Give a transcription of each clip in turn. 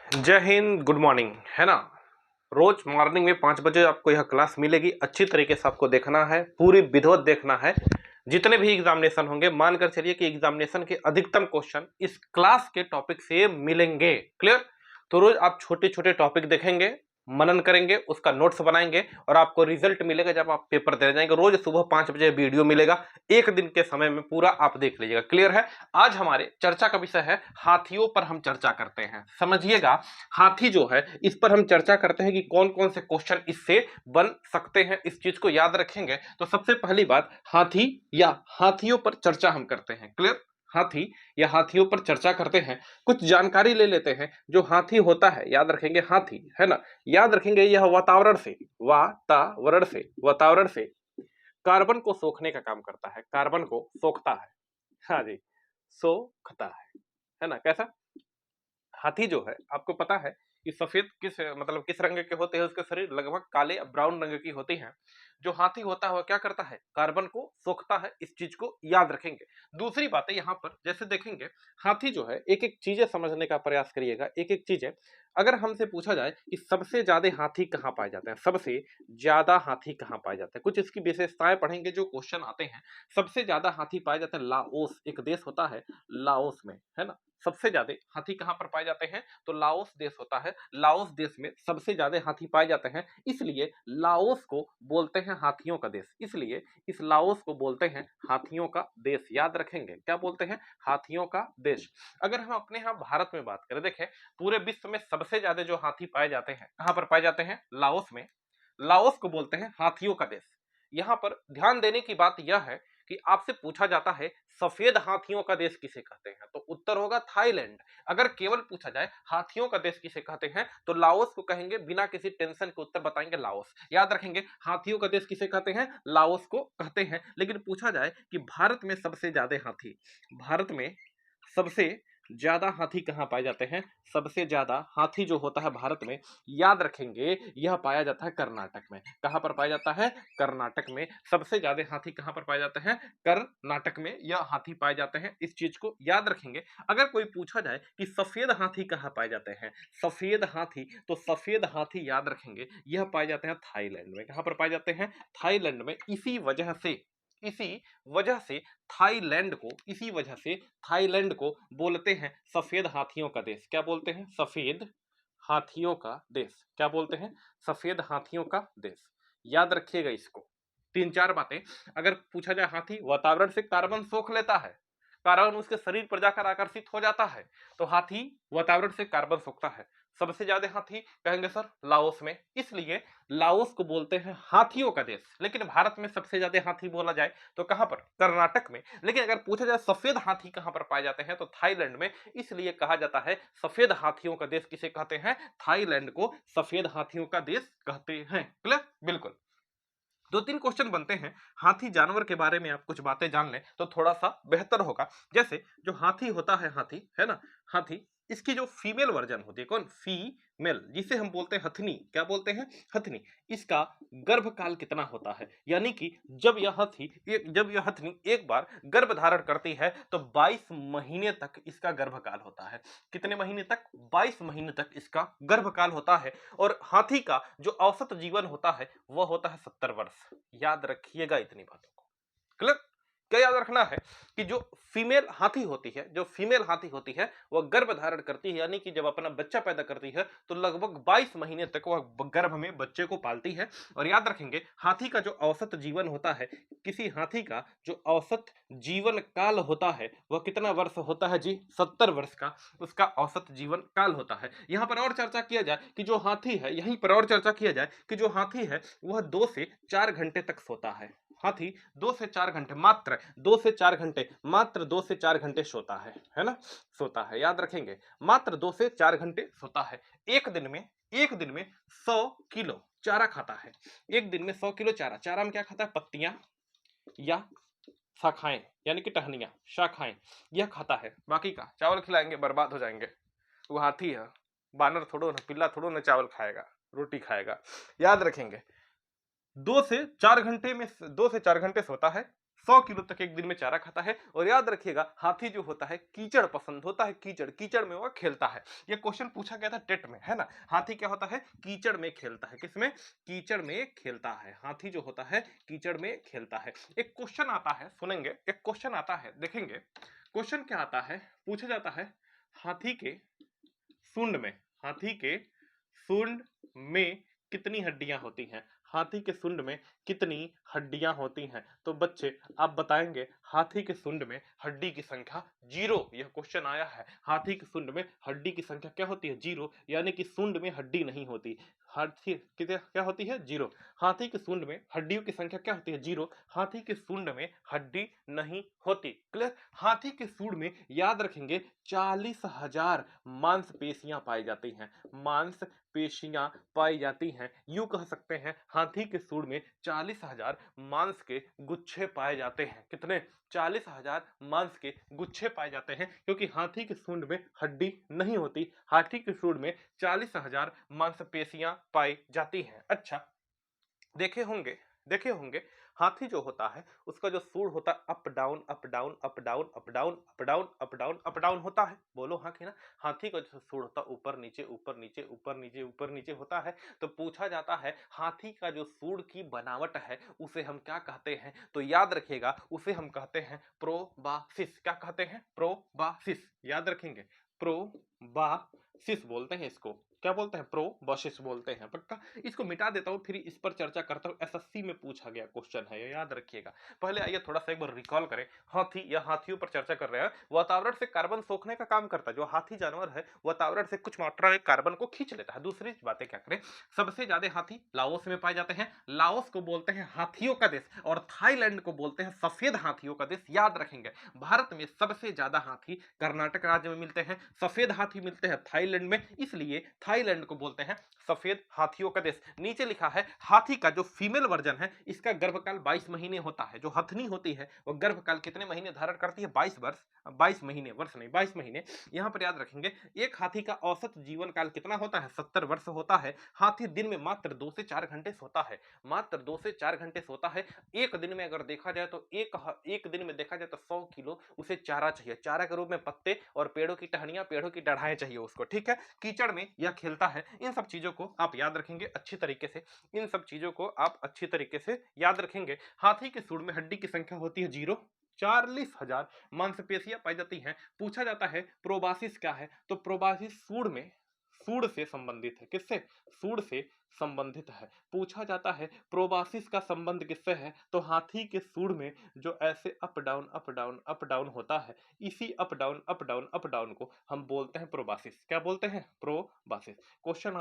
जय Hind, good morning. है ना। रोज मॉर्निंग में 5 बजे आपको यह क्लास मिलेगी। अच्छी तरीके से आपको देखना है, पूरी विधिवत देखना है। जितने भी एग्जामिनेशन होंगे, मानकर चलिए कि एग्जामिनेशन के अधिकतम क्वेश्चन इस क्लास के टॉपिक से मिलेंगे। क्लियर। तो रोज आप छोटे छोटे टॉपिक देखेंगे, मनन करेंगे, उसका नोट्स बनाएंगे और आपको रिजल्ट मिलेगा जब आप पेपर देने जाएंगे। रोज सुबह 5 बजे वीडियो मिलेगा, एक दिन के समय में पूरा आप देख लीजिएगा। क्लियर है। आज हमारे चर्चा का विषय है हाथियों पर हम चर्चा करते हैं। समझिएगा, हाथी जो है इस पर हम चर्चा करते हैं कि कौन कौन से क्वेश्चन इससे बन सकते हैं। इस चीज को याद रखेंगे तो सबसे पहली बात, हाथी या हाथियों पर चर्चा हम करते हैं। क्लियर। हाथी या हाथियों पर चर्चा करते हैं, कुछ जानकारी ले लेते हैं। जो हाथी होता है, याद रखेंगे, हाथी है ना, याद रखेंगे, यह वातावरण से कार्बन को सोखने का काम करता है। कार्बन को सोखता है। हाँ जी, सोखता है ना। कैसा हाथी जो है, आपको पता है कि सफेद किस रंग के होते हैं। उसके शरीर लगभग काले या ब्राउन रंग की होती है। जो हाथी होता है वह क्या करता है, कार्बन को सोखता है। इस चीज को याद रखेंगे। दूसरी बात है, यहाँ पर जैसे देखेंगे, हाथी जो है, एक एक चीजें समझने का प्रयास करिएगा, एक एक चीजें। अगर हमसे पूछा जाए कि सबसे ज्यादा हाथी कहाँ पाए जाते हैं, सबसे ज्यादा हाथी कहाँ पाए जाते हैं, कुछ इसकी विशेषताएं पढ़ेंगे जो क्वेश्चन आते हैं। सबसे ज्यादा हाथी पाए जाते हैं लाओस, एक देश होता है लाओस में, है ना। सबसे ज्यादा हाथी कहां पर पाए जाते हैं, तो लाओस देश होता है। लाओस देश में सबसे ज्यादा हाथी पाए जाते हैं। इसलिए लाओस को बोलते हैं हाथियों का देश। इसलिए इस लाओस को बोलते हैं हाथियों का देश। याद रखेंगे, क्या बोलते हैं, हाथियों का देश। अगर हम अपने यहाँ भारत में बात करें, देखें, पूरे विश्व में सबसे ज्यादा जो हाथी पाए जाते हैं, कहां पर पाए जाते हैं, लाओस में। लाओस को बोलते हैं हाथियों का देश। यहां पर ध्यान देने की बात यह है कि आपसे पूछा जाता है सफेद हाथियों का देश किसे कहते हैं, तो उत्तर होगा थाईलैंड। अगर केवल पूछा जाए हाथियों का देश किसे कहते हैं, तो लाओस को कहेंगे। बिना किसी टेंशन के उत्तर बताएंगे लाओस। याद रखेंगे, हाथियों का देश किसे कहते हैं, लाओस को कहते हैं। लेकिन पूछा जाए कि भारत में सबसे ज्यादा हाथी, भारत में सबसे ज्यादा हाथी कहां पाए जाते हैं, सबसे ज्यादा हाथी जो होता है भारत में, याद रखेंगे, यह पाया जाता है कर्नाटक में। कहां पर पाया जाता है, कर्नाटक में। सबसे ज्यादा हाथी कहां पर पाए जाते हैं, कर्नाटक में यह हाथी पाए जाते हैं। इस चीज को याद रखेंगे। अगर कोई पूछा जाए कि सफेद हाथी कहां पाए जाते हैं, सफेद हाथी, तो सफेद हाथी याद रखेंगे यह पाए जाते हैं थाईलैंड में। कहां पर पाए जाते हैं, थाईलैंड में। इसी वजह से थाईलैंड को बोलते हैं सफेद हाथियों का देश। क्या बोलते हैं, सफेद हाथियों का देश। क्या बोलते हैं, सफेद हाथियों का देश। याद रखिएगा इसको। तीन चार बातें। अगर पूछा जाए, हाथी वातावरण से कार्बन सोख लेता है, कार्बन उसके शरीर पर जाकर आकर्षित हो जाता है, तो हाथी वातावरण से कार्बन सोखता है। सबसे ज्यादा हाथी कहेंगे सर लाओस में। इसलिए लाओस को बोलते हैं हाथियों का देश। लेकिन भारत में सबसे ज्यादा हाथी बोला जाए तो कहां पर, कर्नाटक में। लेकिन अगर पूछा जाए सफेद हाथी कहां पर पाए जाते हैं, तो थाईलैंड में। इसलिए कहा जाता है सफेद हाथियों का देश किसे कहते हैं, थाईलैंड को सफेद हाथियों का देश कहते हैं। क्लियर, बिल्कुल। दो तीन क्वेश्चन बनते हैं, हाथी जानवर के बारे में आप कुछ बातें जान लें तो थोड़ा सा बेहतर होगा। जैसे जो हाथी होता है, हाथी है ना, हाथी, इसकी जो फीमेल वर्जन होती है, कौन, फीमेल, जिसे हम बोलते हैं हथनी। क्या बोलते हैं, हथनी। इसका गर्भकाल कितना होता है, यानी कि जब यह हथनी एक बार गर्भ धारण करती है तो 22 महीने तक इसका गर्भकाल होता है। कितने महीने तक, 22 महीने तक इसका गर्भकाल होता है। और हाथी का जो औसत जीवन होता है वह होता है 70 वर्ष। याद रखिएगा इतनी बातों को। क्लियर। क्या याद रखना है कि जो फीमेल हाथी होती है वह गर्भ धारण करती है, यानी कि जब अपना बच्चा पैदा करती है तो लगभग 22 महीने तक वह गर्भ में बच्चे को पालती है। और याद रखेंगे, हाथी का जो औसत जीवन होता है, किसी हाथी का जो औसत जीवन काल होता है वह कितना वर्ष होता है जी, 70 वर्ष का उसका औसत जीवन काल होता है। यहां पर और चर्चा किया जाए कि जो हाथी है, यहीं पर और चर्चा किया जाए कि जो हाथी है वह 2 से 4 घंटे तक सोता है। हाथी 2 से 4 घंटे, मात्र 2 से 4 घंटे सोता है ना, सोता है। याद रखेंगे, मात्र 2 से 4 घंटे सोता है। एक दिन में 100 किलो चारा खाता है। एक दिन में 100 किलो चारा, चारा में क्या खाता है, पत्तियां या शाखाएं, यानी कि टहनियां, शाखाएं, यह खाता है। बाकी का चावल खिलाएंगे बर्बाद हो जाएंगे। वो हाथी है, बानर थोड़ो ना, पिल्ला थोड़ो ना चावल खाएगा, रोटी खाएगा। याद रखेंगे, 2 से 4 घंटे सोता है, 100 किलो तक एक दिन में चारा खाता है। और याद रखिएगा हाथी जो होता है कीचड़ पसंद होता है, कीचड़ कीचड़ में वह खेलता है। ये क्वेश्चन पूछा गया था टेट में, है ना। हाथी क्या होता है, कीचड़ में खेलता है। किसमें, कीचड़ में खेलता है। हाथी जो होता है कीचड़ में खेलता है। एक क्वेश्चन आता है, सुनेंगे, एक क्वेश्चन आता है, देखेंगे क्वेश्चन क्या आता है। पूछा जाता है हाथी के सूंड में, हाथी के सूंड में कितनी हड्डियां होती हैं। हाथी के सूंड में कितनी हड्डियां होती हैं। तो बच्चे आप बताएंगे हाथी के सूंड में हड्डी की संख्या 0। यह क्वेश्चन आया है, हाथी के सूंड में हड्डी की संख्या क्या होती है, 0, यानी कि सूंड में हड्डी नहीं होती। हाथी कितने क्या होती है, 0। हाथी के सूंड में हड्डियों की संख्या क्या होती है, 0। हाथी के सूंड में हड्डी नहीं होती। क्लियर। हाथी के सूंड में याद रखेंगे 40,000 मांसपेशियां पाई जाती हैं। मांसपेशियां पाई जाती हैं। यूं कह सकते हैं हाथी के सूंड में 40,000 मांस के गुच्छे पाए जाते हैं। कितने, 40,000 मांस के गुच्छे पाए जाते हैं, क्योंकि हाथी के सूंड में हड्डी नहीं होती। हाथी के सूंड में 40,000 मांसपेशियां पाई जाती हैं। अच्छा, देखे होंगे, देखे होंगे हाथी जो होता है उसका जो सूंड होता है up down up down up down up down up down up down up down होता है। बोलो हाँ कि ना। हाथी का जो सूंड होता है ऊपर नीचे ऊपर नीचे ऊपर नीचे ऊपर नीचे होता है। तो पूछा जाता है हाथी का जो सूंड की बनावट है उसे हम क्या कहते हैं। तो याद रखिएगा उसे हम कहते हैं प्रोबासिस। क्या कहते हैं, प्रोबासिस। याद रखेंगे, प्रोबासिस बोलते हैं इसको। क्या बोलते हैं, प्रोबासिस बोलते हैं। पक्का। इसको मिटा देता हूं, फिर इस पर चर्चा करता हूं। एसएससी में पूछा गया क्वेश्चन है, ये याद रखिएगा। पहले आइए थोड़ा सा एक बार रिकॉल करें। हाथी या हाथियों पर चर्चा कर रहे हैं। वातावरण से कार्बन सोखने का काम करता है। जो हाथी जानवर है वातावरण से कुछ मात्रा में कार्बन को खींच लेता है। दूसरी बातें क्या करें, सबसे ज्यादा हाथी लाओस में पाए जाते हैं। लाओस को बोलते हैं हाथियों का देश, और थाईलैंड को बोलते हैं सफेद हाथियों का देश। याद रखेंगे भारत में सबसे ज्यादा हाथी कर्नाटक राज्य में मिलते हैं, सफेद हाथी मिलते हैं थाईलैंड में, इसलिए थाईलैंड को बोलते हैं सफेद हाथियों का देश। नीचे लिखा है हाथी का जो फीमेल वर्जन है इसका गर्भकाल 22 महीने होता है। जो हथनी होती है वो गर्भकाल कितने महीने धारण करती है, 22 वर्ष, 22 महीने, वर्ष नहीं 22 महीने। यहां पर याद रखेंगे एक हाथी का औसत जीवन काल कितना होता है, 70 वर्ष होता है। हाथी दिन में मात्र 2 से 4 घंटे सोता है, मात्र 2 से 4 घंटे सोता है। एक दिन में अगर देखा जाए तो एक दिन में देखा जाए तो 100 किलो उसे चारा चाहिए। चारा के रूप में पत्ते और पेड़ों की टहनियां, पेड़ों की डढ़ाएं चाहिए उसको। ठीक है। कीचड़ में यह खेलता है। इन सब चीजों को आप याद रखेंगे अच्छी तरीके से, इन सब चीजों को आप अच्छी तरीके से याद रखेंगे। हाथी के सूंड में हड्डी की संख्या होती है 0। 40,000 मांसपेशियां पाई जाती हैं। पूछा जाता है प्रोबासिस क्या है, तो प्रोबासिस सूंड में, सूंड से संबंधित है। किससे, सूंड से संबंधित है। पूछा जाता है प्रोबासिस का संबंध किससे है, तो हाथी के सूंड में जो ऐसे up down up down up down होता है, इसी up down up down up down को हम बोलते हैं प्रोबासिस। क्या बोलते हैं, प्रोबासिस। क्वेश्चन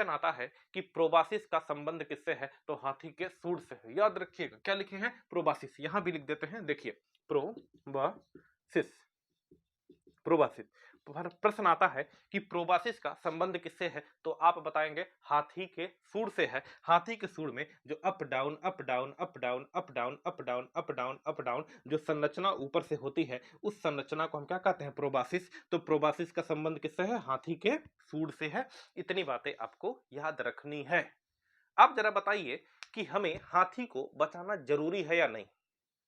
आता है कि प्रोबासिस का संबंध किससे है, तो हाथी के सूंड से है। याद रखिएगा क्या लिखे हैं, प्रोबासिस। यहां भी लिख देते हैं, देखिए प्रोबासिस, प्रोबासिस। प्रश्न आता है कि प्रोबासिस का संबंध किससे है, तो आप बताएंगे हाथी के सूंड से है। हाथी के सूंड में जो up down up down up down up down up down up down up down जो संरचना ऊपर से होती है उस संरचना को हम क्या कहते हैं, प्रोबासिस। तो प्रोबासिस का संबंध किससे है, हाथी के सूंड से है। इतनी बातें आपको याद रखनी है। आप जरा बताइए कि हमें हाथी को बचाना जरूरी है या नहीं,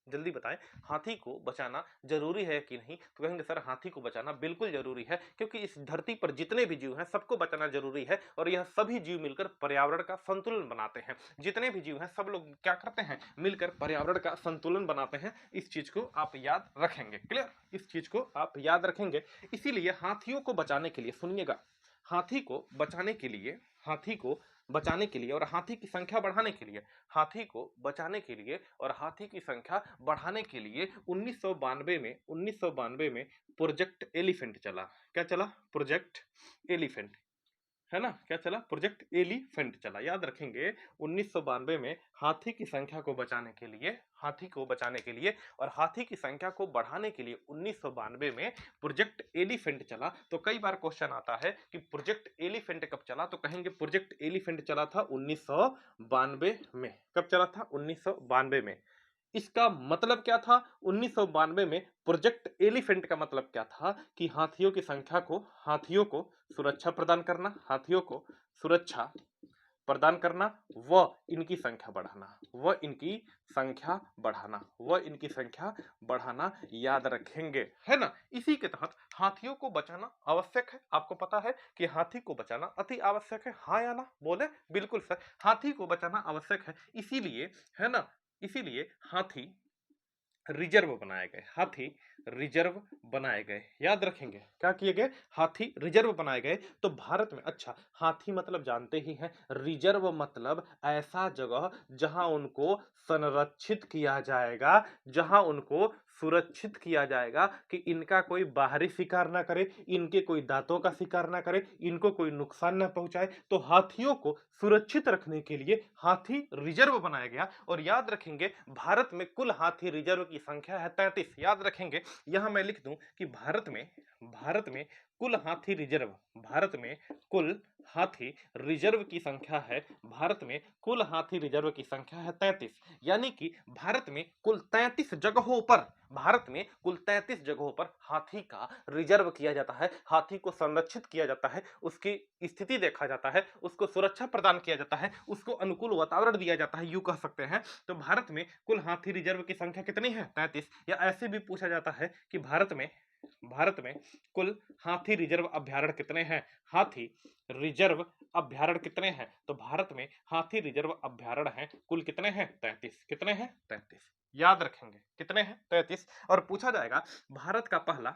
जल्दी बताएं। हाथी को बचाना जरूरी है कि नहीं, तो कहेंगे सर हाथी को बचाना बिल्कुल जरूरी है, क्योंकि इस धरती पर जितने भी जीव हैं सबको बचाना जरूरी है। और यह सभी जीव मिलकर पर्यावरण का संतुलन बनाते हैं। जितने भी जीव हैं सब लोग क्या करते हैं, मिलकर पर्यावरण का संतुलन बनाते हैं। इस चीज को आप याद रखेंगे। क्लियर, इस चीज को आप याद रखेंगे। इसीलिए हाथियों को बचाने के लिए, सुनिएगा, हाथी को बचाने के लिए, हाथी को बचाने के लिए और हाथी की संख्या बढ़ाने के लिए, हाथी को बचाने के लिए और हाथी की संख्या बढ़ाने के लिए 1992 में प्रोजेक्ट एलिफेंट चला। क्या चला, प्रोजेक्ट एलिफेंट, है ना। क्या चला, प्रोजेक्ट एलिफेंट चला। याद रखेंगे 1992 में हाथी की संख्या को बचाने के लिए, हाथी को बचाने के लिए और हाथी की संख्या को बढ़ाने के लिए 1992 में प्रोजेक्ट एलिफेंट चला। तो कई बार क्वेश्चन आता है कि प्रोजेक्ट एलिफेंट कब चला, तो कहेंगे प्रोजेक्ट एलिफेंट चला था 1992 में। कब चला था, 1992 में। इसका मतलब क्या था, 1992 में प्रोजेक्ट एलिफेंट का मतलब क्या था कि हाथियों की संख्या को, हाथियों को सुरक्षा प्रदान करना, हाथियों को सुरक्षा प्रदान करना व इनकी संख्या बढ़ाना, व इनकी संख्या बढ़ाना, व इनकी संख्या बढ़ाना याद रखेंगे, है ना। इसी के तहत हाथियों को बचाना आवश्यक है। आपको पता है कि हाथी को बचाना अति आवश्यक है, हाँ या ना बोले? बिल्कुल सर, हाथी को बचाना आवश्यक है, इसीलिए, है ना, इसीलिए हाथी रिजर्व बनाए गए, हाथी रिजर्व बनाए गए, याद रखेंगे। क्या किए गए? हाथी रिजर्व बनाए गए। तो भारत में, अच्छा, हाथी मतलब जानते ही हैं, रिजर्व मतलब ऐसा जगह जहां उनको संरक्षित किया जाएगा, जहां उनको सुरक्षित किया जाएगा कि इनका कोई बाहरी शिकार ना करे, इनके कोई दांतों का शिकार ना करे, इनको कोई नुकसान ना पहुंचाए। तो हाथियों को सुरक्षित रखने के लिए हाथी रिजर्व बनाया गया। और याद रखेंगे, भारत में कुल हाथी रिजर्व की संख्या है 33। याद रखेंगे, यहां मैं लिख दूं कि भारत में कुल हाथी रिजर्व, भारत में कुल हाथी रिजर्व की संख्या है, भारत में कुल हाथी रिजर्व की संख्या है 33। यानी कि भारत में कुल 33 जगहों पर, भारत में कुल 33 जगहों पर हाथी का रिजर्व किया जाता है, हाथी को संरक्षित किया जाता है, उसकी स्थिति देखा जाता है, उसको सुरक्षा प्रदान किया जाता है, उसको अनुकूल वातावरण दिया जाता है, यूं कह सकते हैं। तो भारत में कुल हाथी रिजर्व की संख्या कितनी है? 33। या ऐसे भी पूछा जाता है कि भारत में कुल हाथी रिजर्व अभ्यारण्य कितने हैं? हाथी रिजर्व अभ्यारण्य कितने हैं? तो भारत में हाथी रिजर्व अभ्यारण्य हैं कुल कितने हैं? 33। कितने हैं? 33। याद रखेंगे कितने हैं? 33। और पूछा जाएगा भारत का पहला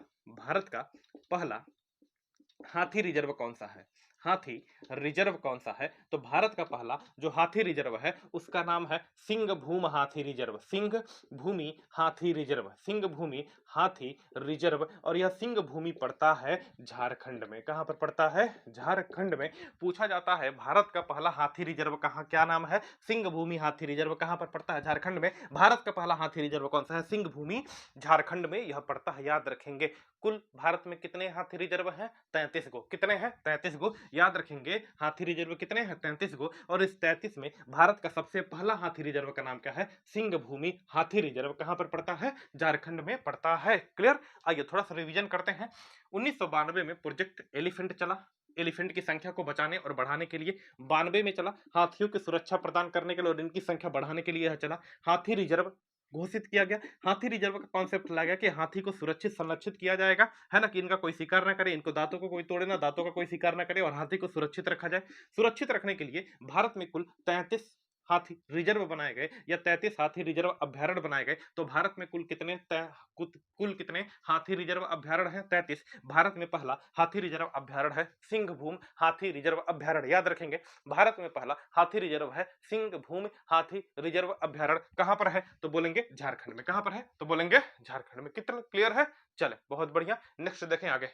हाथी रिजर्व कौन सा है? हाथी रिजर्व कौन सा है? तो भारत का पहला जो हाथी रिजर्व है उसका नाम है सिंहभूम हाथी रिजर्व, सिंहभूमि हाथी रिजर्व, सिंहभूमि हाथी रिजर्व। और यह सिंहभूमि पड़ता है झारखंड में। कहां पर पड़ता है? झारखंड में। पूछा जाता है भारत का पहला हाथी रिजर्व कहां, क्या नाम है? सिंहभूमि हाथी रिजर्व। कहां पर पड़ता है? झारखंड में। भारत का पहला हाथी रिजर्व कौन सा है? सिंहभूमि, झारखंड में यह पड़ता है, याद रखेंगे। कुल भारत में कितने हाथी रिजर्व हैं? 33 गो। कितने हैं? 33 गो। याद रखेंगे हाथी रिजर्व कितने हैं? 33 गो। और इस 33 में भारत का सबसे पहला हाथी रिजर्व का नाम क्या है? सिंहभूमि हाथी रिजर्व। कहां पर पड़ता है? झारखंड में पड़ता है। क्लियर? आइए थोड़ा सा रिवीजन करते हैं। 1992 में प्रोजेक्ट एलिफेंट चला, एलिफेंट की संख्या को बचाने और बढ़ाने के लिए। 92 में चला हाथियों की सुरक्षा प्रदान करने के लिए और इनकी संख्या बढ़ाने के लिए यह चला। हाथी रिजर्व घोषित किया गया। हाथी रिजर्व का कॉन्सेप्ट लाया गया कि हाथी को सुरक्षित संरक्षित किया जाएगा, है ना, कि इनका कोई शिकार ना करे, इनको दांतों को कोई तोड़े ना, दांतों का कोई शिकार ना करे, और हाथी को सुरक्षित रखा जाए। सुरक्षित रखने के लिए भारत में कुल 33 हाथी रिजर्व बनाए गए या 33 हाथी रिजर्व अभ्यारण्य बनाए गए। तो भारत में कुल कितने कुल कितने हाथी रिजर्व अभ्यारण्य हैं? 33। भारत में पहला हाथी रिजर्व अभ्यारण्य है सिंहभूम हाथी रिजर्व अभ्यारण्य। याद रखेंगे भारत में पहला हाथी रिजर्व है सिंहभूम हाथी रिजर्व अभ्यारण्य। कहां पर है? तो बोलेंगे झारखंड में। कहां पर है? तो बोलेंगे झारखंड में। कितना क्लियर है? चले, बहुत बढ़िया। नेक्स्ट देखें आगे।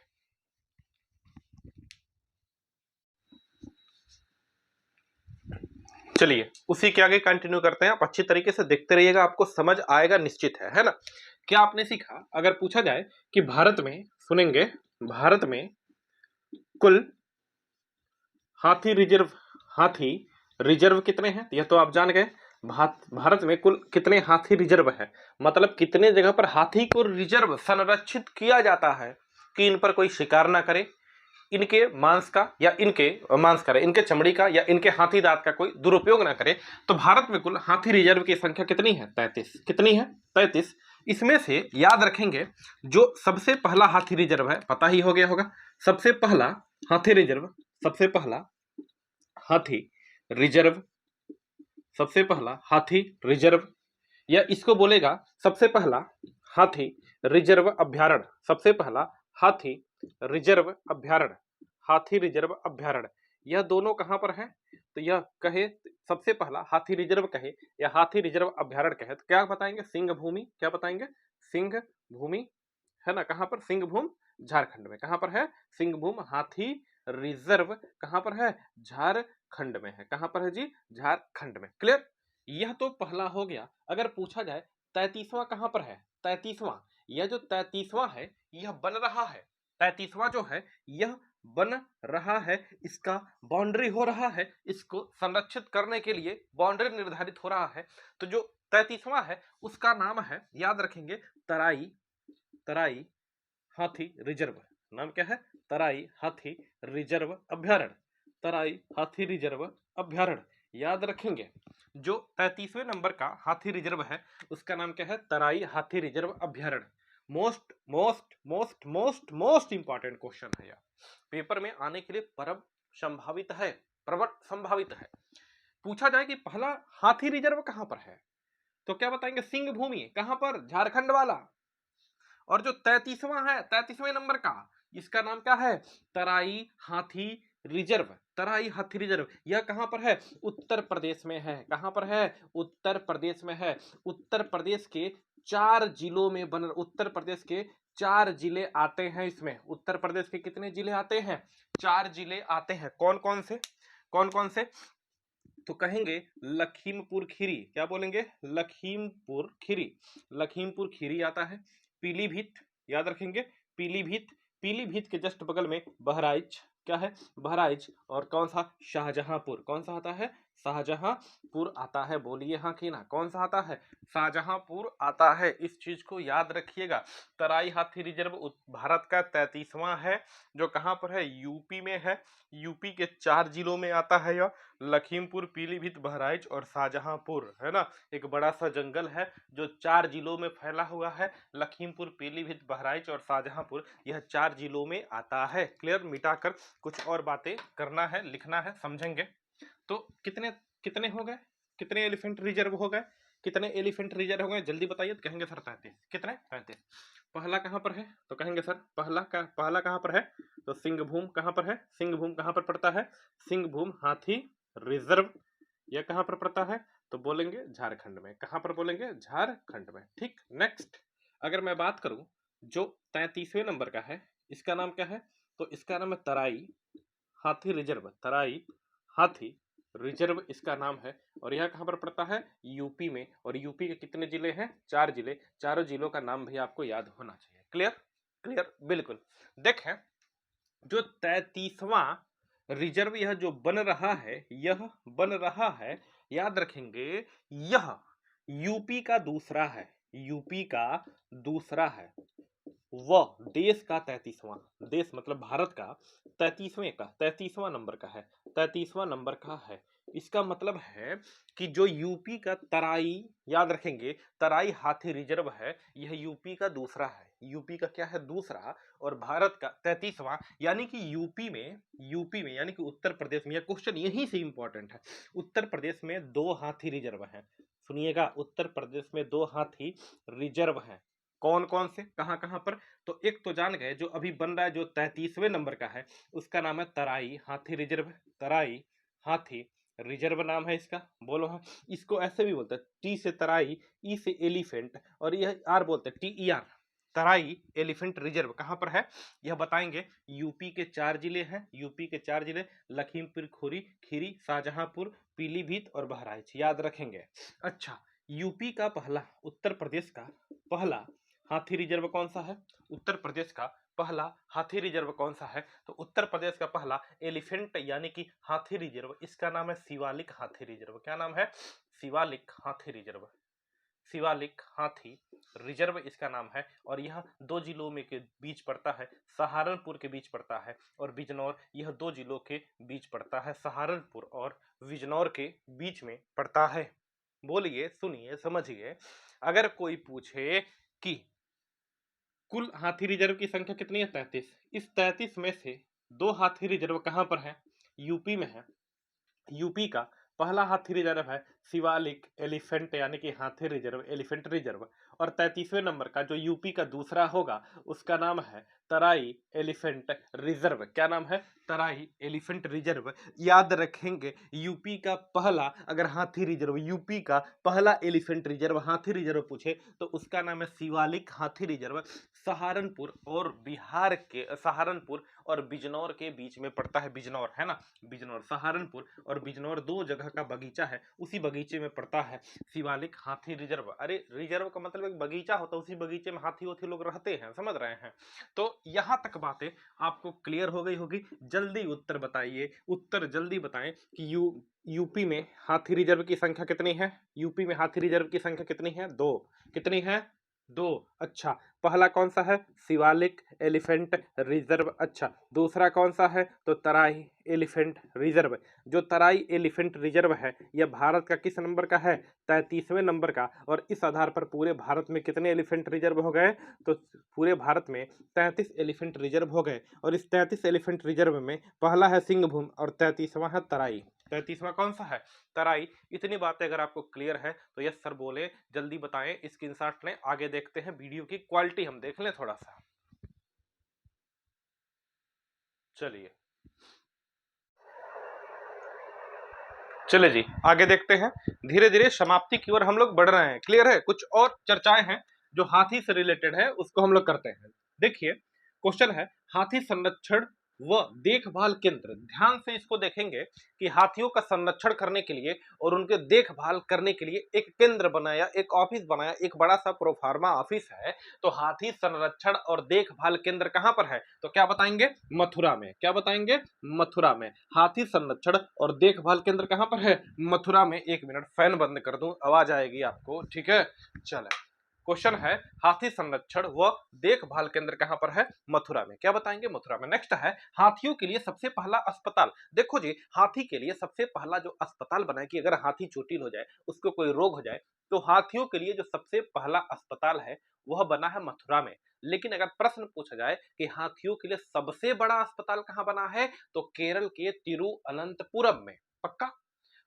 चलिए उसी के आगे कंटिन्यू करते हैं। आप अच्छी तरीके से देखते रहिएगा, आपको समझ आएगा निश्चित है ना। क्या आपने सीखा? अगर पूछा जाए कि भारत में, सुनेंगे, भारत में कुल हाथी रिजर्व कितने हैं? यह तो आप जान गए। भारत में कुल कितने हाथी रिजर्व है, मतलब कितने जगह पर हाथी को रिजर्व संरक्षित किया जाता है कि इन पर कोई शिकार ना करे, इनके मांस का या इनके मांस करे, इनके चमड़ी का या इनके हाथी दांत का कोई दुरुपयोग ना करे। तो भारत में कुल हाथी रिजर्व की संख्या कितनी है? 33। कितनी है? 33। इसमें से याद रखेंगे जो सबसे पहला हाथी रिजर्व है, पता ही हो गया होगा, सबसे पहला हाथी रिजर्व, सबसे पहला हाथी रिजर्व, सबसे पहला हाथी रिजर्व, या इसको बोलेगा सबसे पहला हाथी रिजर्व अभ्यारण्य, सबसे पहला हाथी रिजर्व अभ्यारण्य, हाथी रिजर्व अभ्यारण्य। यह दोनों कहां पर हैं? तो यह कहे सबसे पहला हाथी रिजर्व कहे या हाथी रिजर्व अभ्यारण्य कहे तो क्या बताएंगे? सिंह भूमि। क्या बताएंगे? सिंह भूमि, है ना। कहां पर? सिंहभूम, झारखंड में। कहां पर है? सिंहभूम हाथी रिजर्व कहां पर है? झारखंड में है। कहां पर है जी? झारखंड में। क्लियर? यह तो पहला हो गया। अगर पूछा जाए 33वां कहां पर है? 33वां, यह जो 33वां है यह बन रहा है, 33वां जो है यह बन रहा है, इसका बाउंड्री हो रहा है, इसको संरक्षित करने के लिए बाउंड्री निर्धारित हो रहा है। तो जो 33वां है उसका नाम है, याद रखेंगे, तराई, तराई हाथी रिजर्व। नाम क्या है? तराई हाथी रिजर्व अभ्यारण्य। तराई हाथी रिजर्व अभ्यारण्य। याद रखेंगे जो 33वें नंबर का हाथी रिजर्व है उसका नाम क्या है? तराई हाथी रिजर्व अभ्यारण्य। Most most most most most important question है यार, पेपर में आने के लिए परम संभावित है, प्रबल संभावित है। पूछा जाए कि पहला हाथी रिजर्व कहां पर है, तो क्या बताएंगे? सिंह भूमि। कहां पर? झारखंड वाला। और जो 33वां है, 33वें नंबर का, इसका नाम क्या है? तराई हाथी रिजर्व। तराई हाथी रिजर्व यह कहां पर है? उत्तर प्रदेश में है। कहां पर है? उत्तर प्रदेश में है। उत्तर प्रदेश के 4 जिलों में बन, उत्तर प्रदेश के 4 जिले आते हैं इसमें। उत्तर प्रदेश के कितने जिले आते हैं? 4 जिले आते हैं। कौन कौन से? कौन कौन से? तो कहेंगे लखीमपुर खीरी। क्या बोलेंगे? लखीमपुर खीरी। लखीमपुर खीरी आता है। पीलीभीत, याद रखेंगे, पीलीभीत। पीलीभीत के जस्ट बगल में बहराइच। क्या है? बहराइच। और कौन सा? शाहजहांपुर। कौन सा आता है? शाहजहांपुर आता है। बोलिए हाँ कि ना, कौन सा आता है? शाहजहांपुर आता है। इस चीज को याद रखिएगा। तराई हाथी रिजर्व भारत का 33वां है, जो कहां पर है? यूपी में है। यूपी के 4 जिलों में आता है यह। लखीमपुर, पीलीभीत, बहराइच और शाहजहांपुर, है ना। एक बड़ा सा जंगल है जो 4 जिलों में फैला हुआ है। लखीमपुर, पीलीभीत, बहराइच और शाहजहांपुर, यह 4 जिलों में आता है। क्लियर? मिटाकर कुछ और बातें करना है, लिखना है, समझेंगे। तो कितने कितने हो गए? कितने एलिफेंट रिजर्व हो गए? कितने एलिफेंट रिजर्व हो गए? जल्दी बताइए। तो कहेंगे सर 33। कितने? 33। पहला कहां पर है? तो कहेंगे सर पहला कहां पर है? तो सिंहभूम कहां पर है? सिंहभूम कहां पर पड़ता है? सिंहभूम हाथी रिजर्व, यह कहां पर पड़ता है? तो बोलेंगे झारखंड में। कहां पर बोलेंगे? झारखंड में। ठीक। नेक्स्ट, अगर मैं बात करूं जो 33वें नंबर का है, इसका नाम क्या है? तो इसका नाम है तराई हाथी रिजर्व। तराई हाथी रिजर्व इसका नाम है। और यह कहां पर पड़ता है? यूपी में। और यूपी के कितने जिले हैं? 4 जिले। चारों जिलों का नाम भी आपको याद होना चाहिए। क्लियर? क्लियर, बिल्कुल। देखें, जो 33वां रिजर्व यह जो बन रहा है, यह बन रहा है, याद रखेंगे, यह यूपी का दूसरा है। यूपी का दूसरा है। वह देश का 33वां, देश मतलब भारत का 33वां नंबर का है। 33वां नंबर का है। इसका मतलब है कि जो यूपी का तराई, याद रखेंगे, तराई हाथी रिजर्व है, यह यूपी का दूसरा है। यूपी का क्या है? दूसरा। और भारत का 33वां। यानी कि यूपी में यानी कि उत्तर प्रदेश में, यह क्वेश्चन यहीं से इंपॉर्टेंट है। उत्तर प्रदेश में 2 हाथी रिजर्व हैं। सुनिएगा, उत्तर प्रदेश में 2 हाथी रिजर्व हैं। कौन कौन से? कहां कहां पर? तो एक तो जान गए, जो अभी बन रहा है जो 33वें नंबर का है, उसका नाम है तराई हाथी रिजर्व। तराई हाथी रिजर्व नाम है इसका। बोलो हाँ। इसको ऐसे भी बोलते हैं, टी से तराई, ई से एलिफेंट, और यह आर बोलते हैं, TER। तराई एलिफेंट रिजर्व कहां पर है? यह बताएंगे। यूपी के 4 जिले हैं। यूपी के 4 जिले लखीमपुर खीरी, शाहजहांपुर, पीलीभीत और बहराइच, याद रखेंगे। अच्छा, यूपी का पहला, उत्तर प्रदेश का पहला हाथी रिजर्व कौन सा है? उत्तर प्रदेश का पहला हाथी रिजर्व कौन सा है? तो उत्तर प्रदेश का पहला एलिफेंट यानी कि हाथी रिजर्व, इसका नाम है शिवालिक हाथी रिजर्व। क्या नाम है? शिवालिक हाथी रिजर्व। शिवालिक हाथी रिजर्व इसका नाम है। और यह 2 जिलों में के बीच पड़ता है। सहारनपुर के बीच पड़ता है और बिजनौर, यह 2 जिलों के बीच पड़ता है। सहारनपुर और बिजनौर के बीच में पड़ता है। बोलिए, सुनिए, समझिए। अगर कोई पूछे कि कुल हाथी रिजर्व की संख्या कितनी है? 33। इस 33 में से 2 हाथी रिजर्व कहां पर है? यूपी में है। यूपी का पहला हाथी रिजर्व है शिवालिक एलिफेंट यानी कि हाथी रिजर्व, एलिफेंट रिजर्व। और 33वें नंबर का जो यूपी का दूसरा होगा, उसका नाम है तराई एलिफेंट रिजर्व। क्या नाम है? तराई एलिफेंट रिजर्व। याद रखेंगे, यूपी का पहला, अगर हाथी रिजर्व, यूपी का पहला एलिफेंट रिजर्व हाथी रिजर्व पूछे तो उसका नाम है शिवालिक हाथी रिजर्व। सहारनपुर और बिहार के, सहारनपुर और बिजनौर के बीच में पड़ता है। बिजनौर, है ना, बिजनौर। सहारनपुर और बिजनौर 2 जगह का बगीचा है, उसी बगीचे में पड़ता है शिवालिक हाथी रिजर्व। अरे रिजर्व का मतलब एक बगीचा होता है, उसी बगीचे में हाथी वाथी लोग रहते हैं, समझ रहे हैं। तो यहां तक बातें आपको क्लियर हो गई होगी। जल्दी उत्तर बताइए, उत्तर जल्दी बताएं कि यूपी में हाथी रिजर्व की संख्या कितनी है? यूपी में हाथी रिजर्व की संख्या कितनी है? 2। कितनी है? 2। अच्छा, पहला कौन सा है? Shivalik elephant reserve. अच्छा, दूसरा कौन सा है? तो तराई एलिफेंट रिजर्व। जो तराई एलिफेंट रिजर्व है यह भारत का किस नंबर का है? 33वें नंबर का। और इस आधार पर पूरे भारत में कितने एलिफेंट रिजर्व हो गए? तो पूरे भारत में 33 एलिफेंट रिजर्व हो गए। और इस 33 एलिफेंट रिजर्व में पहला है सिंहभूम और 33वां है तराई। 33वां कौन सा है? तराई। इतनी बातें अगर आपको क्लियर है तो यस सर बोले, जल्दी बताएं, स्क्रीनशॉट लें। आगे देखते हैं, वीडियो की क्वालिटी हम देख लें थोड़ा सा। चलिए चले जी, आगे देखते हैं। धीरे धीरे समाप्ति की ओर हम लोग बढ़ रहे हैं। क्लियर है? कुछ और चर्चाएं हैं जो हाथी से रिलेटेड है, उसको हम लोग करते हैं। देखिए, क्वेश्चन है हाथी संरक्षण व देखभाल केंद्र। ध्यान से इसको देखेंगे कि हाथियों का संरक्षण करने के लिए और उनके देखभाल करने के लिए एक केंद्र बनाया, एक ऑफिस बनाया, एक बड़ा सा प्रोफार्मा ऑफिस है। तो हाथी संरक्षण और देखभाल केंद्र कहां पर है? तो क्या बताएंगे? मथुरा में। क्या बताएंगे? मथुरा में। हाथी संरक्षण और देखभाल केंद्र कहां पर है? मथुरा में। एक मिनट, फैन बंद कर दूं, आवाज आएगी आपको, ठीक है? चले, क्वेश्चन है हाथी संरक्षण व देखभाल केंद्र कहां पर है? मथुरा में। क्या बताएंगे? मथुरा में। नेक्स्ट है हाथियों के लिए सबसे पहला अस्पताल। देखो जी, हाथी के लिए सबसे पहला जो अस्पताल बना है कि अगर हाथी चोटिल हो जाए, उसको कोई रोग हो जाए, तो हाथियों के लिए जो सबसे पहला अस्पताल है वह बना है मथुरा में। लेकिन अगर प्रश्न पूछा जाए कि हाथियों के लिए सबसे बड़ा अस्पताल कहां बना है, तो केरल के तिरुअनंतपुरम में। पक्का?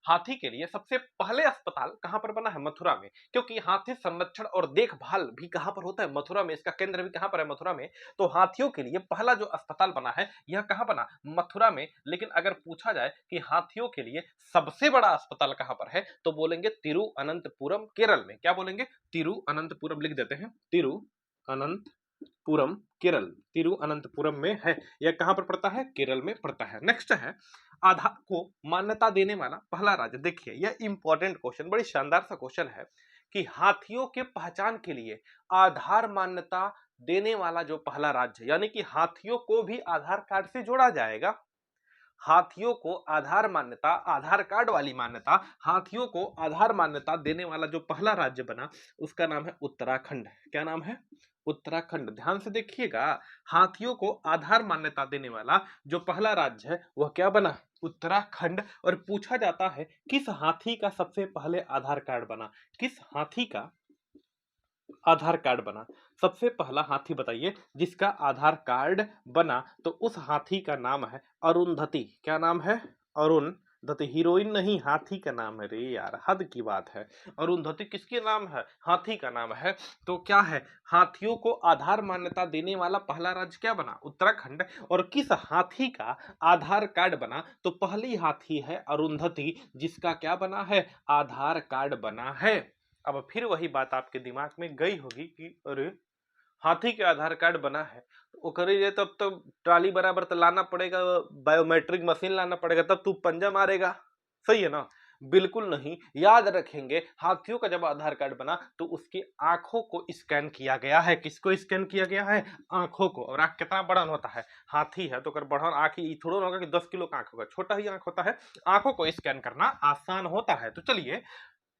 हाथी के लिए सबसे पहले अस्पताल कहां पर बना है? मथुरा में। क्योंकि हाथी संरक्षण और देखभाल भी कहां पर होता है? मथुरा में। इसका केंद्र भी कहां पर है? मथुरा में। तो हाथियों के लिए पहला जो अस्पताल बना है यह कहां बना? मथुरा में। लेकिन अगर पूछा जाए कि हाथियों के लिए सबसे बड़ा अस्पताल कहां पर है, तो बोलेंगे तिरुअनंतपुरम, केरल में। क्या बोलेंगे? तिरुअनंतपुरम लिख देते हैं, तिरुअनंतपुरम केरल। तिरुअनंतपुरम में है। यह कहां पर पड़ता है? केरल में पड़ता है। नेक्स्ट है आधार को मान्यता देने वाला पहला राज्य। देखिए, यह इंपॉर्टेंट क्वेश्चन, बड़ी शानदार सा क्वेश्चन है कि हाथियों के पहचान के लिए आधार मान्यता देने वाला जो पहला राज्य, यानी कि हाथियों को भी आधार कार्ड से जोड़ा जाएगा। हाथियों को आधार मान्यता, आधार कार्ड वाली मान्यता, हाथियों को आधार मान्यता देने वाला जो पहला राज्य बना उसका नाम है उत्तराखंड। क्या नाम है? उत्तराखंड। ध्यान से देखिएगा, हाथियों को आधार मान्यता देने वाला जो पहला राज्य है वह क्या बना? उत्तराखंड। और पूछा जाता है किस हाथी का सबसे पहले आधार कार्ड बना? किस हाथी का आधार कार्ड बना? सबसे पहला हाथी बताइए जिसका आधार कार्ड बना, तो उस हाथी का नाम है अरुंधति। क्या नाम है? अरुंधति। हीरोइन नहीं, हाथी का नाम है। रे यार, हद की बात है। अरुंधति किसके नाम है? हाथी का नाम है। तो क्या है? हाथियों को आधार मान्यता देने वाला पहला राज्य क्या बना? उत्तराखंड। और किस हाथी का आधार कार्ड बना? तो पहली हाथी है अरुंधति, जिसका क्या बना है? आधार कार्ड बना है। अब फिर वही बात आपके दिमाग में गई होगी कि अरे, हाथी के आधार कार्ड बना है तो ओकरे लिए तब तो ट्राली बराबर तो लाना पड़ेगा, बायोमेट्रिक मशीन लाना पड़ेगा, तब तू पंजा मारेगा। सही है ना? बिल्कुल नहीं। याद रखेंगे, हाथियों का जब आधार कार्ड बना तो उसकी आंखों को स्कैन किया गया है। किसको स्कैन किया गया है? आंखों को। और आंख कितना बड़ा होता है? हाथी है तो कर बड़ा आंख ही थोड़ा ना होगा कि 10 किलो का आंख होगा, छोटा ही आंख होता है। आंखों को स्कैन करना आसान होता है। तो चलिए,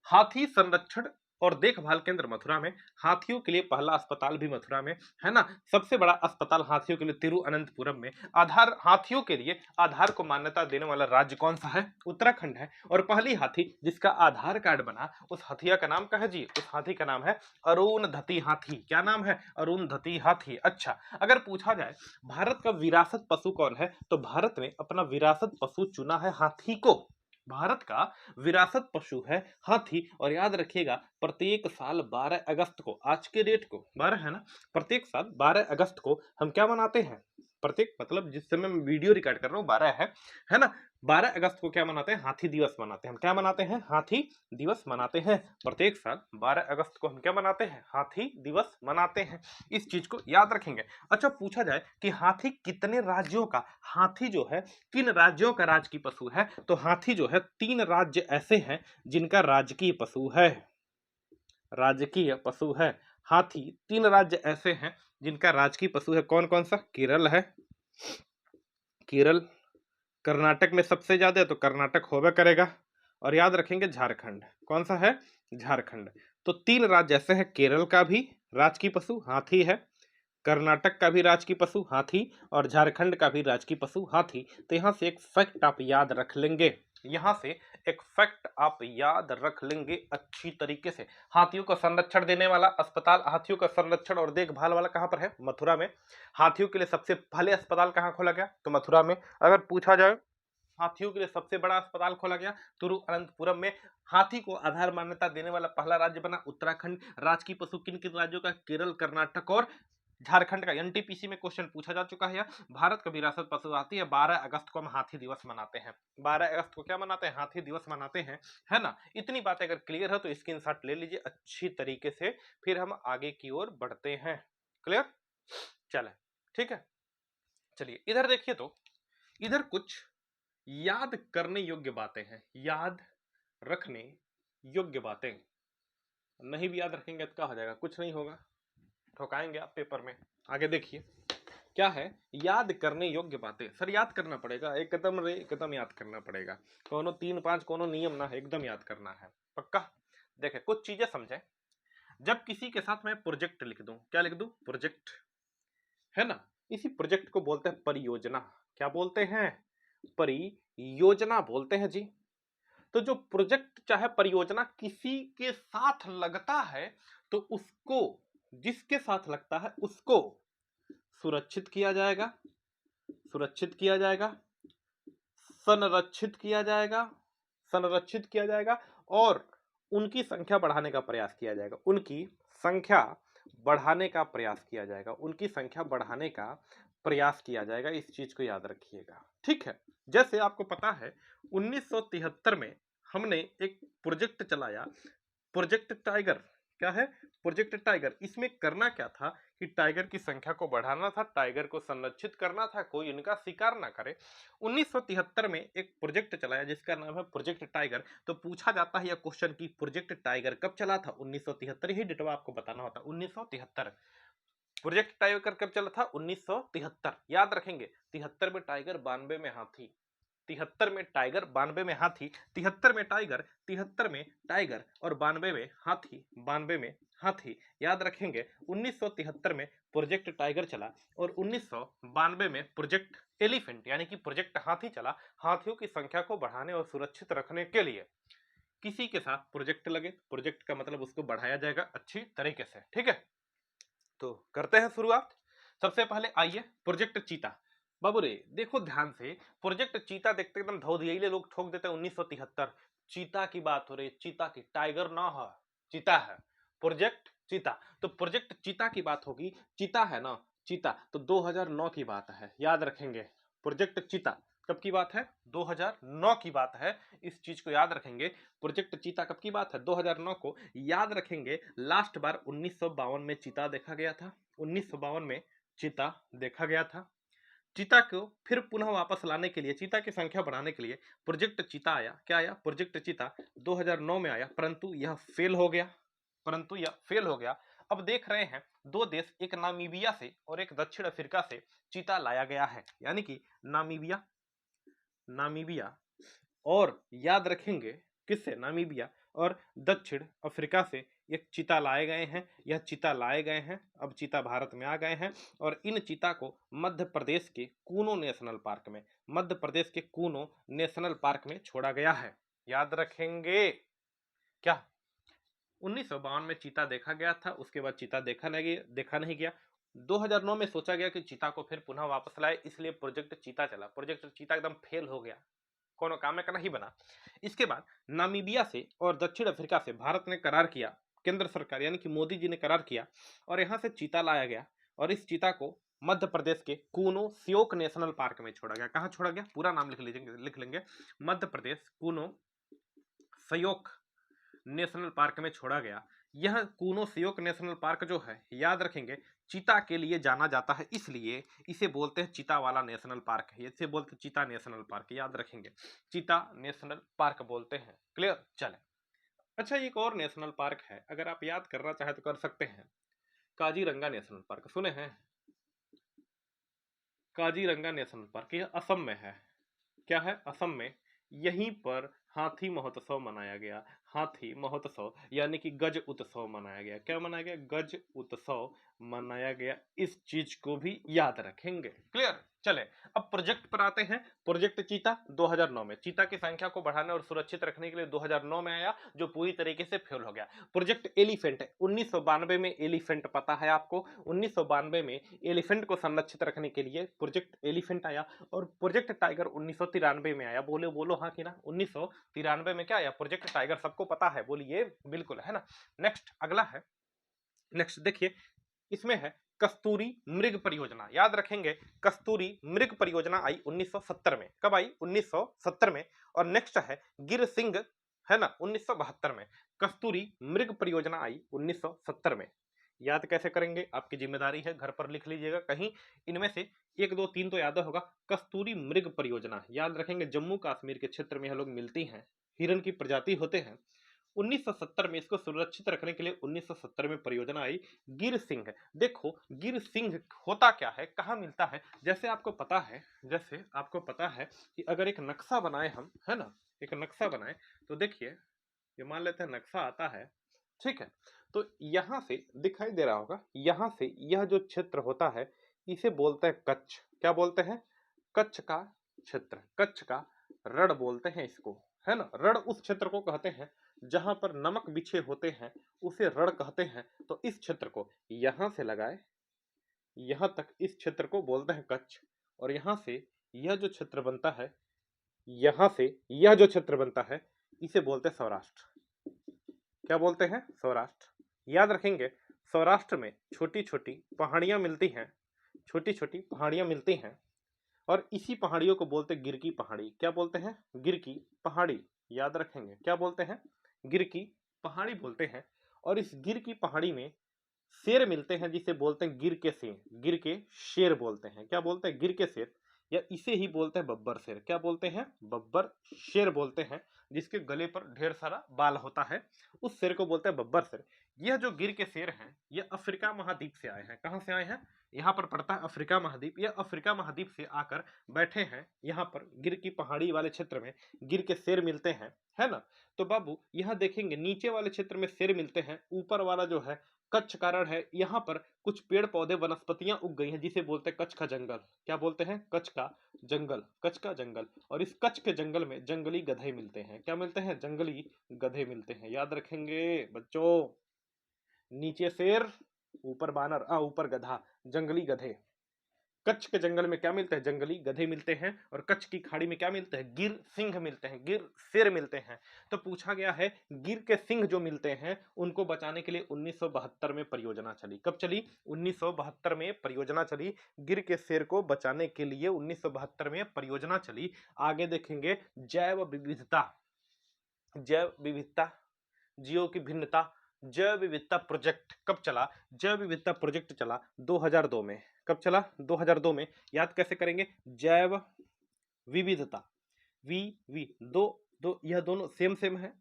हाथी संरक्षण और देखभाल केंद्र मथुरा में, हाथियों के लिए पहला अस्पताल भी मथुरा में, है ना? सबसे बड़ा अस्पताल हाथियों के लिए तिरुअनंतपुरम में। आधार, हाथियों के लिए आधार को मान्यता देने वाला राज्य कौन सा है? उत्तराखंड है। और पहली हाथी जिसका आधार कार्ड बना, उस हथिया का नाम क्या है जी? उस हाथी का नाम है अरुणधति हाथी। क्या नाम है? अरुणधति हाथी। अच्छा, अगर पूछा जाए भारत का विरासत पशु कौन है, तो भारत ने अपना विरासत पशु चुना है हाथी को। भारत का विरासत पशु है हाथी। और याद रखिएगा, प्रत्येक साल 12 अगस्त को, आज के डेट को 12 है ना, प्रत्येक साल 12 अगस्त को हम क्या मनाते हैं? प्रत्येक मतलब जिस समय मैं वीडियो रिकॉर्ड कर रहा हूँ 12 है ना? 12 अगस्त को क्या मनाते हैं? हाथी दिवस मनाते हैं। हम क्या मनाते हैं? हाथी दिवस मनाते हैं। प्रत्येक साल 12 अगस्त को हम क्या मनाते हैं? हाथी दिवस मनाते हैं। इस चीज को याद रखेंगे। अच्छा, पूछा जाए कि हाथी कितने राज्यों का, हाथी जो है किन राज्यों का राजकीय पशु है, तो हाथी जो है 3 राज्य ऐसे हैं जिनका राजकीय पशु है। राजकीय पशु है हाथी। 3 राज्य ऐसे हैं जिनका राजकीय पशु है। कौन कौन सा? केरल है, केरल। कर्नाटक में सबसे ज्यादा है तो कर्नाटक होगा करेगा। और याद रखेंगे झारखंड। कौन सा है? झारखंड। तो 3 राज्य ऐसे हैं, केरल का भी, राजकीय पशु हाथी है, कर्नाटक का भी राजकीय पशु हाथी और झारखंड का भी राजकीय पशु हाथी। तो यहाँ से एक फैक्ट आप याद रख लेंगे, यहाँ से एक फैक्ट आप याद रख लेंगे अच्छी तरीके से। हाथियों का संरक्षण देने वाला अस्पताल, हाथियों का संरक्षण और देखभाल वाला कहां पर है? मथुरा में। हाथियों के लिए सबसे पहले अस्पताल कहां खोला गया? तो मथुरा में। अगर पूछा जाए हाथियों के लिए सबसे बड़ा अस्पताल खोला गया तिरुवनंतपुरम में। हाथी को आधार मान्यता देने वाला पहला राज्य बना उत्तराखंड। राजकीय पशु किन किन राज्यों का? केरल, कर्नाटक और झारखंड का। एनटीपीसी में क्वेश्चन पूछा जा चुका है। भारत का विरासत पशु हाथी है। 12 अगस्त को हम हाथी दिवस मनाते हैं। 12 अगस्त को क्या मनाते हैं? हाथी दिवस मनाते हैं, है ना। इतनी बातें अगर क्लियर है तो स्क्रीनशॉट ले लीजिए अच्छी तरीके से, फिर हम आगे की ओर बढ़ते हैं। क्लियर? चले, ठीक है। चलिए इधर देखिए, तो इधर कुछ याद करने योग्य बातें हैं, याद रखने योग्य बातें। नहीं भी याद रखेंगे तो क्या हो जाएगा? कुछ नहीं होगा, ठोकाएंगे आप पेपर में। आगे देखिए क्या है, याद करने योग्य बातें। सर याद करना पड़ेगा, एक कदम रे कदम याद करना पड़ेगा। कोनो 3-5 कोनो नियम ना है, एकदम याद करना है पक्का। देखे कुछ चीजें समझे। जब किसी के साथ मैं प्रोजेक्ट लिख दूं, क्या लिख दूं? प्रोजेक्ट, है ना। इसी प्रोजेक्ट को बोलते हैं परियोजना। क्या बोलते हैं? परियोजना बोलते हैं जी। तो जो प्रोजेक्ट चाहे परियोजना किसी के साथ लगता है तो उसको, जिसके साथ लगता है उसको सुरक्षित किया जाएगा, सुरक्षित किया जाएगा, संरक्षित किया जाएगा, संरक्षित किया जाएगा और उनकी संख्या बढ़ाने का प्रयास किया जाएगा। उनकी संख्या बढ़ाने का प्रयास किया जाएगा, उनकी संख्या बढ़ाने का प्रयास किया जाएगा। इस चीज को याद रखिएगा, ठीक है। जैसे आपको पता है 1973 में हमने एक प्रोजेक्ट चलाया, प्रोजेक्ट टाइगर। क्या है? Project tiger. इसमें करना क्या था कि टाइगर की संख्या को बढ़ाना था, टाइगर को संरक्षित करना था, कोई इनका शिकार ना करे। 1973 में एक प्रोजेक्ट चलाया जिसका नाम है प्रोजेक्ट टाइगर। तो पूछा जाता है यह क्वेश्चन कि प्रोजेक्ट टाइगर कब चला था? 1973 ही डेटवा आपको बताना होता। 1973 प्रोजेक्ट टाइगर कब चला था? 1973 याद रखेंगे। 73 में टाइगर, 92 में हाथी। 73 में टाइगर, 92 में हाथी। 73 में टाइगर, 73 में टाइगर और 92 में हाथी, 92 में हाथी। याद रखेंगे 1973 में प्रोजेक्ट टाइगर चला और 1992 में प्रोजेक्ट एलिफेंट यानी कि प्रोजेक्ट हाथी चला। हाथियों की संख्या को बढ़ाने और सुरक्षित रखने के लिए किसी के साथ प्रोजेक्ट लगे, प्रोजेक्ट का मतलब उसको बढ़ाया जाएगा अच्छी तरीके से, ठीक है। तो करते हैं शुरुआत। सबसे पहले आइए प्रोजेक्ट चीता। बाबू रे देखो ध्यान से, प्रोजेक्ट चीता देखते एकदम धौधियाइले लोग ठोक देते हैं 1973। चीता की बात हो रही, चीता की, टाइगर ना है, चीता है, प्रोजेक्ट चीता। तो प्रोजेक्ट चीता की बात होगी, चीता है ना, चीता। तो 2009 की बात है, याद रखेंगे। प्रोजेक्ट चीता कब की बात है? 2009 की बात है, इस चीज को याद रखेंगे। प्रोजेक्ट चीता कब की बात है? 2009 को याद रखेंगे। लास्ट बार 1952 में चीता देखा गया था, 1952 में चीता देखा गया था। चीता को फिर पुनः वापस लाने के लिए, चीता की संख्या बढ़ाने के लिए प्रोजेक्ट चीता आया। क्या आया? प्रोजेक्ट चीता 2009 में आया, परंतु यह फेल हो गया, परंतु यह फेल हो गया। अब देख रहे हैं दो देश, एक नामीबिया से और एक दक्षिण अफ्रीका से चीता लाया गया है, यानी कि नामीबिया, नामीबिया और याद रखेंगे किससे? नामीबिया और दक्षिण अफ्रीका से एक चीता लाए गए हैं। यह चीता लाए गए हैं, अब चीता भारत में आ गए हैं और इन चीता को मध्य प्रदेश के कूनो नेशनल पार्क में, मध्य प्रदेश के कूनो नेशनल पार्क में छोड़ा गया है। याद रखेंगे क्या? 1952 में चीता देखा गया था, उसके बाद चीता देखा नहीं गया। 2009 में सोचा गया कि चीता को फिर पुनः वापस लाए, इसलिए प्रोजेक्ट चीता चला। प्रोजेक्ट चीता एकदम फेल हो गया, कोनो काम का नहीं बना। इसके बाद नामीबिया से और दक्षिण अफ्रीका से भारत ने करार किया, केंद्र सरकार यानी कि मोदी जी ने करार किया और यहां से चीता लाया गया और इस चीता को मध्य प्रदेश के कूनो सियोक नेशनल पार्क में छोड़ा गया। कहां छोड़ा गया? पूरा नाम लिख लेंगे। Madhya Pradesh Kuno Seok national park में छोड़ा गया। यह कूनो सियोक नेशनल पार्क जो है, याद रखेंगे, चीता के लिए जाना जाता है, इसलिए इसे बोलते हैं चीता वाला नेशनल पार्क है, इसे बोलते हैं चीता नेशनल पार्क। याद रखेंगे चीता नेशनल पार्क बोलते हैं। क्लियर? चले। अच्छा एक और नेशनल पार्क है, अगर आप याद करना चाहे तो कर सकते हैं। काजीरंगा नेशनल पार्क सुने हैं? काजीरंगा नेशनल पार्क यह असम में है। क्या है? असम में। यहीं पर हाथी महोत्सव मनाया गया। हाथी महोत्सव यानी कि गज उत्सव मनाया गया। क्या मनाया गया? गज उत्सव मनाया गया। इस चीज को भी याद रखेंगे। क्लियर? चले अब प्रोजेक्ट पर आते हैं। प्रोजेक्ट चीता 2009 में, चीता की संख्या को बढ़ाने और सुरक्षित रखने के लिए 2009 में आया, जो पूरी तरीके से फेल हो गया। प्रोजेक्ट एलिफेंट है 1992 में। एलिफेंट पता है आपको? 1992 में एलिफेंट को संरक्षित रखने के लिए प्रोजेक्ट एलिफेंट आया। और प्रोजेक्ट टाइगर 1993 में आया। बोले बोलो हाँ कि ना? 1993 में क्या आया? Project tiger. सबको पता है? बोलिए बिल्कुल, है ना। नेक्स्ट अगला है। नेक्स्ट देखिए, इसमें है कस्तूरी मृग परियोजना। याद रखेंगे, कस्तूरी मृग परियोजना आई 1970 में। कब आई? 1970 में। और नेक्स्ट है गिर सिंह, है ना, 1972 में। कस्तूरी मृग परियोजना आई 1970 में। याद कैसे करेंगे? आपकी जिम्मेदारी है, घर पर लिख लीजिएगा कहीं। इनमें से 1 2 3 तो याद होगा। कस्तूरी मृग परियोजना याद रखेंगे, जम्मू कश्मीर के क्षेत्र में यह लोग मिलती हैं, हिरन की प्रजाति होते हैं। 1970 में इसको सुरक्षित रखने के लिए 1970 में परियोजना आई गिर सिंह। देखो गिर सिंह होता क्या है, कहाँ मिलता है? जैसे आपको पता है, जैसे आपको पता है कि अगर एक नक्शा बनाए हम, है ना, एक नक्शा बनाए, तो देखिए ये मान लेते हैं नक्शा आता है, ठीक है। तो यहाँ से दिखाई दे रहा होगा, यहाँ से यह जो क्षेत्र होता है इसे बोलते हैं कच्छ। क्या बोलते हैं? कच्छ का क्षेत्र, कच्छ का रण बोलते हैं इसको, है ना। रण उस क्षेत्र को कहते हैं जहां पर नमक बिछे होते हैं, उसे रण कहते हैं। तो इस क्षेत्र को यहां से लगाए यहां तक, इस क्षेत्र को बोलते हैं कच्छ। और यहां से यह जो क्षेत्र बनता है, यहां से यह जो क्षेत्र बनता है, इसे बोलते हैं सौराष्ट्र। क्या बोलते हैं? सौराष्ट्र। याद रखेंगे, सौराष्ट्र में छोटी छोटी पहाड़ियां मिलती हैं, छोटी छोटी पहाड़ियां मिलती हैं। और इसी पहाड़ियों को बोलते हैं गिर की पहाड़ी। क्या बोलते हैं? गिर की पहाड़ी। याद रखेंगे, क्या बोलते हैं? गिर की पहाड़ी बोलते हैं। और इस गिर की पहाड़ी में शेर मिलते हैं, जिसे बोलते हैं गिर के सिंह, गिर के शेर बोलते हैं। क्या बोलते हैं? गिर के शेर, या इसे ही बोलते हैं बब्बर शेर। क्या बोलते हैं? बब्बर शेर बोलते हैं। जिसके गले पर ढेर सारा बाल होता है, उस शेर को बोलते हैं बब्बर शेर। यह जो गिर के शेर हैं, यह अफ्रीका महाद्वीप से आए हैं। कहां से आए हैं? यहाँ पर पड़ता है अफ्रीका महाद्वीप। यह अफ्रीका महाद्वीप से आकर बैठे हैं यहाँ पर गिर की पहाड़ी वाले क्षेत्र में। गिर के शेर मिलते हैं, है ना। तो बाबू यहाँ देखेंगे, नीचे वाले क्षेत्र में शेर मिलते हैं, ऊपर वाला जो है कच्छ कारण है। यहाँ पर कुछ पेड़ पौधे वनस्पतियां उग गई हैं, जिसे बोलते हैं कच्छ का जंगल। क्या बोलते हैं? कच्छ का जंगल, कच्छ का जंगल। और इस कच्छ के जंगल में जंगली गधे मिलते हैं। क्या मिलते हैं? जंगली गधे मिलते हैं। याद रखेंगे बच्चों, नीचे शेर, ऊपर बानर, ऊपर गधा, जंगली गधे। कच्छ के जंगल में क्या मिलते हैं? जंगली गधे मिलते हैं। और कच्छ की खाड़ी में क्या मिलते हैं? गिर सिंह मिलते हैं, गिर शेर मिलते हैं। तो पूछा गया है, गिर के सिंह जो मिलते हैं उनको बचाने के लिए 1972 में परियोजना चली। कब चली? 1972 में परियोजना चली। गिर के शेर को बचाने के लिए 1972 में परियोजना चली। आगे देखेंगे, जैव विविधता, जैव विविधता, जियो की भिन्नता, जैव विविधता प्रोजेक्ट कब चला? जैव विविधता प्रोजेक्ट चला 2002 में। कब चला? 2002 में। याद कैसे करेंगे? जैव विविधता, वी वी दो दो, यह दोनों सेम सेम है,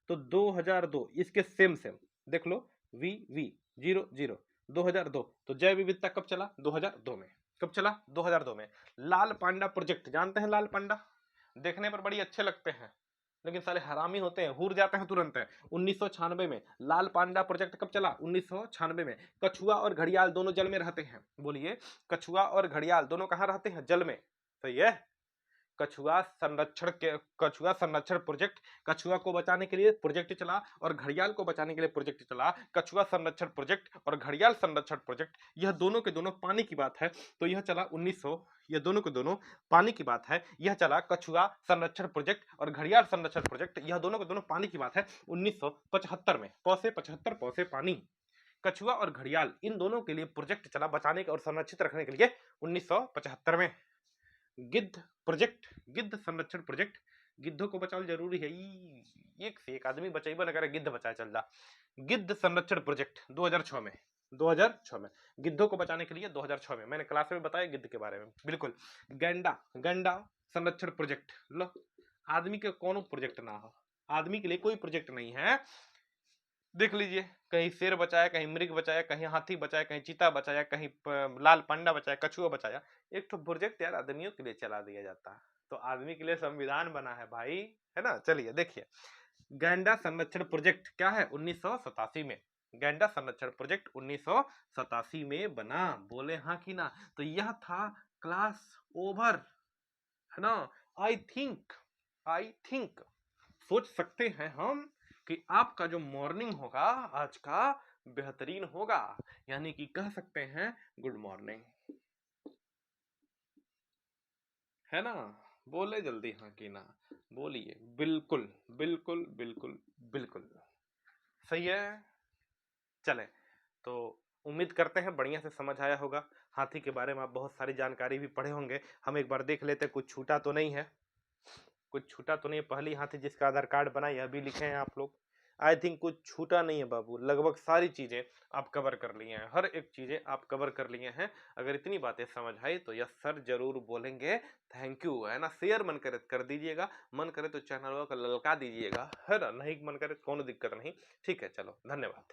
तो 2002 इसके सेम सेम देख लो, वी वी 0 0 2002। तो जैव विविधता कब चला? 2002 में। कब चला? 2002 में। लाल पांडा प्रोजेक्ट जानते हैं? लाल पांडा देखने पर बड़ी अच्छे लगते हैं, लेकिन साले हरामी होते हैं, हुर जाते हैं तुरंत। 1996 में लाल पांडा प्रोजेक्ट कब चला? 1996 में। कछुआ और घड़ियाल दोनों जल में रहते हैं। बोलिए, कछुआ और घड़ियाल दोनों कहां रहते हैं? जल में। सही है। कछुआ संरक्षण प्रोजेक्ट, कछुआ को बचाने के लिए प्रोजेक्ट चला और घड़ियाल को बचाने के लिए प्रोजेक्ट चला। कछुआ संरक्षण प्रोजेक्ट और घड़ियाल संरक्षण प्रोजेक्ट, यह दोनों के दोनों पानी की बात है, तो यह चला 1900, यह दोनों के दोनों पानी की बात है। यह चला कछुआ संरक्षण प्रोजेक्ट और घड़ियाल संरक्षण प्रोजेक्ट, यह दोनों के दोनों पानी की बात है 1975 में। पौसे 75 पौसे पानी। कछुआ और घड़ियाल इन दोनों के लिए प्रोजेक्ट चला बचाने और संरक्षित रखने के लिए 1975 में। गिद्ध प्रोजेक्ट, गिद्ध संरक्षण प्रोजेक्ट, गिद्धों को बचाना जरूरी है। एक से एक आदमी बचाइबा न करे, गिद्ध बचाए चल जा। गिद्ध संरक्षण प्रोजेक्ट 2006 में, 2006 में गिद्धों को बचाने के लिए 2006 में। मैंने क्लास में बताया गिद्ध के बारे में, बिल्कुल। गैंडा, गैंडा संरक्षण प्रोजेक्ट। लो, आदमी के कौन प्रोजेक्ट ना हो, आदमी के लिए कोई प्रोजेक्ट नहीं है। देख लीजिए, कहीं शेर बचाया, कहीं मृग बचाया, कहीं हाथी बचाया, कहीं चीता बचाया, कहीं लाल पांडा बचाया, कछुआ बचाया। एक तो प्रोजेक्ट यार आदमियों के लिए चला दिया जाता है, तो आदमी के लिए संविधान बना है भाई, है ना। चलिए देखिए, गैंडा संरक्षण प्रोजेक्ट क्या है, 1987 में। गैंडा संरक्षण प्रोजेक्ट 1987 में बना, बोले हाँ कि ना। तो यह था क्लास ओवर, है ना। आई थिंक सोच सकते हैं हम कि आपका जो मॉर्निंग होगा आज का बेहतरीन होगा, यानी कि कह सकते हैं गुड मॉर्निंग, है ना। बोले जल्दी हाँ कि ना, बोलिए। बिल्कुल बिल्कुल बिल्कुल बिल्कुल सही है। चले, तो उम्मीद करते हैं बढ़िया से समझ आया होगा। हाथी के बारे में आप बहुत सारी जानकारी भी पढ़े होंगे। हम एक बार देख लेते, कुछ छूटा तो नहीं है, कुछ छूटा तो नहीं है। पहली हाथी जिसका आधार कार्ड बना, यह भी लिखे हैं आप लोग। आई थिंक कुछ छूटा नहीं है बाबू, लगभग सारी चीजें आप कवर कर लिए हैं, हर एक चीजें आप कवर कर लिए हैं। अगर इतनी बातें समझ आई तो यस सर जरूर बोलेंगे, थैंक यू, है ना। शेयर मन करे कर दीजिएगा, मन करे तो चैनल को ललका दीजिएगा, है ना। नहीं मन करे कोनो दिक्कत नहीं, ठीक है। चलो, धन्यवाद।